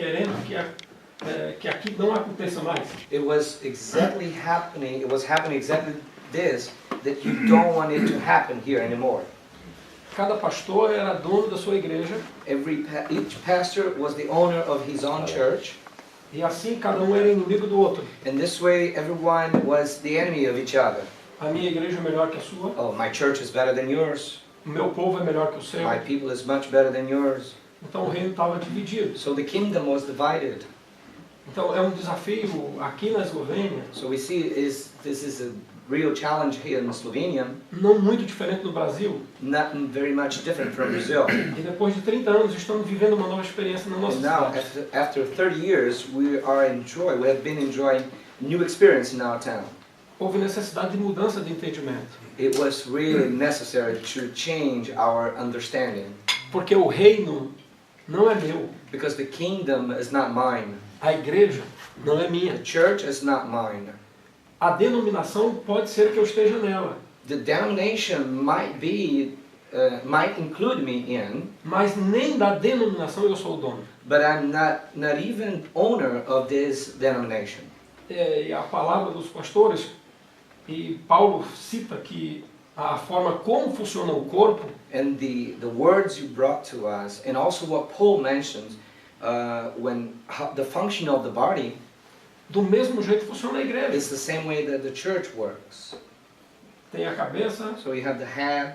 querendo que aqui não aconteça mais. It was happening exactly this, that you don't want it to happen here anymore. Cada pastor era dono da sua igreja. Each pastor was the owner of his own church. E assim cada um era inimigo do outro. And this way everyone was the enemy of each other. A minha igreja é melhor que a sua. Oh, my church is better than yours. O meu povo é melhor que o seu. My people is much better than yours. Então o reino estava dividido. So the kingdom was divided. Então é um desafio aqui na Eslovênia. So we see this is a real challenge here in Slovenia. Não muito diferente do Brasil. Not very much different from Brazil. E depois de 30 anos estamos vivendo uma nova experiência na nossa And now, cidade. after 30 years, we have been enjoying new experience in our town. Houve necessidade de mudança de entendimento. It was really necessary to change our understanding. Porque o reino não é meu. Because the kingdom is not mine. A igreja não é The minha. church is not mine. A denominação pode ser que eu esteja nela. The denomination might include me in, Mas nem da denominação eu sou o dono. but I'm not even owner of this denomination. E a palavra dos pastores, e Paulo cita que a forma como funciona o corpo, And the words you brought to us, and also what Paul mentions, the function of the body, do mesmo jeito funciona a igreja. is the same way that the church works. Tem a cabeça, So you have the head,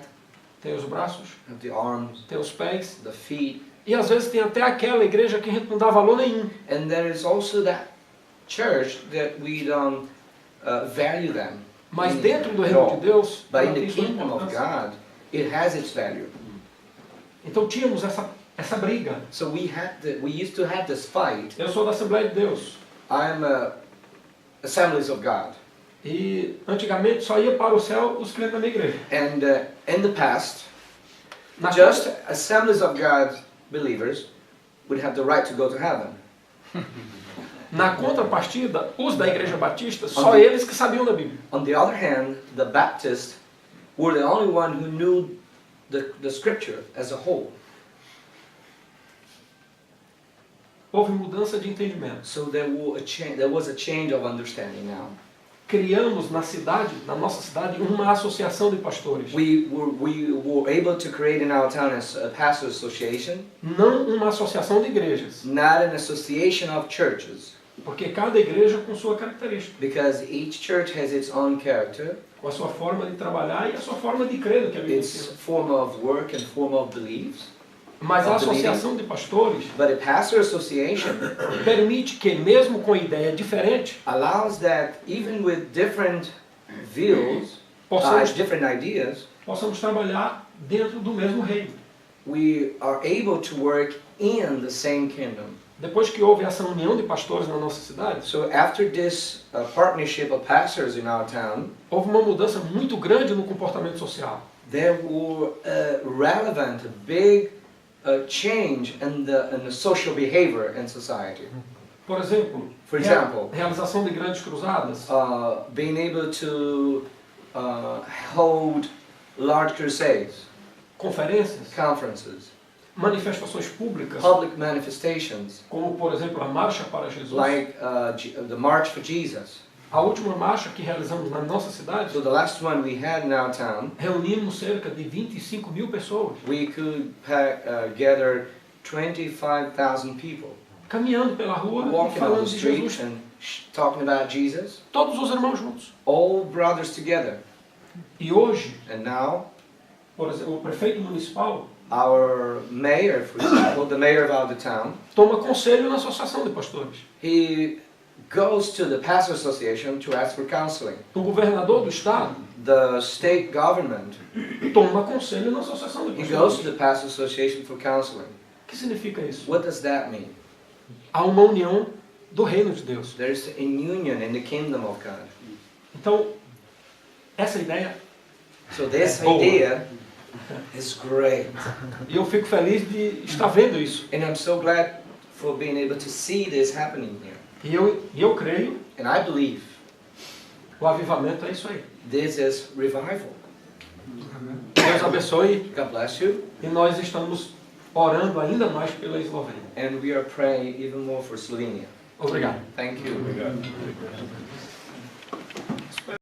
tem os braços, you have the arms, tem os pés, the feet, e às vezes tem até aquela igreja que a gente não dá valor nenhum. and there is also that church that we don't value them. Mas in dentro do at reino all. de Deus, But ela in the tem sua kingdom of importância. God, it has its value. Então tínhamos essa briga. So we used to have this fight. Eu sou da Assembleia de Deus. I'm Assemblies of God. E antigamente só ia para o céu os crentes da minha igreja. And in the past, Na just Assemblies of God believers would have the right to go to heaven. Na contrapartida, os da igreja batista, só eles que sabiam da Bíblia. On the other hand, the Baptists were the only one who knew the scripture as a whole. Houve mudança de entendimento. So there was a change of understanding now. Criamos na nossa cidade, uma associação de pastores. We were able to create in our town a pastor association, Não uma associação de igrejas. not an association of churches, Porque cada igreja com sua característica, because each church has its own character, com a sua forma de trabalhar e a sua forma de crer no que a Bíblia its ensina. form of work and form of beliefs. Mas a associação de pastores But a pastor association permite que, mesmo com ideia diferente, allows that even with different views, possamos, different ideas, possamos trabalhar dentro do mesmo reino. we are able to work in the same kingdom. Depois que houve essa união de pastores na nossa cidade, So after this partnership of pastors in our town, houve uma mudança muito grande no comportamento social. there were relevant, big change in the social behavior in society. Por exemplo, For example, realização de grandes cruzadas, being able to hold large crusades, conferências, conferences, manifestações públicas, public manifestations, como por exemplo a Marcha para Jesus. like the March for Jesus. A última marcha que realizamos na nossa cidade, So the last one we had in our town, reunimos cerca de 25 mil pessoas, we could gather 25,000 people caminhando pela rua e walking on falando the de street Jesus. and talking about Jesus, Todos os irmãos juntos. all brothers together. E hoje, And now por exemplo, o prefeito municipal our mayor, for example, the mayor of our town, toma conselho na associação de pastores. he goes to the pastor association to ask for counseling. O governador do estado The state government, toma conselho na associação de he goes to pastores. the pastor association for counseling. O que significa isso? What does that mean? Há uma união do reino de Deus. There's a union in the kingdom of God. Então, essa ideia, So this boa. idea is great. e eu fico feliz de estar vendo isso. And I'm so glad for being able to see this happening here. E eu creio, And I believe o avivamento é isso aí. this is revival. Deus abençoe God bless you. e nós estamos orando ainda mais pela Eslovênia. And we are praying even more for Slovenia. Obrigado. Thank you.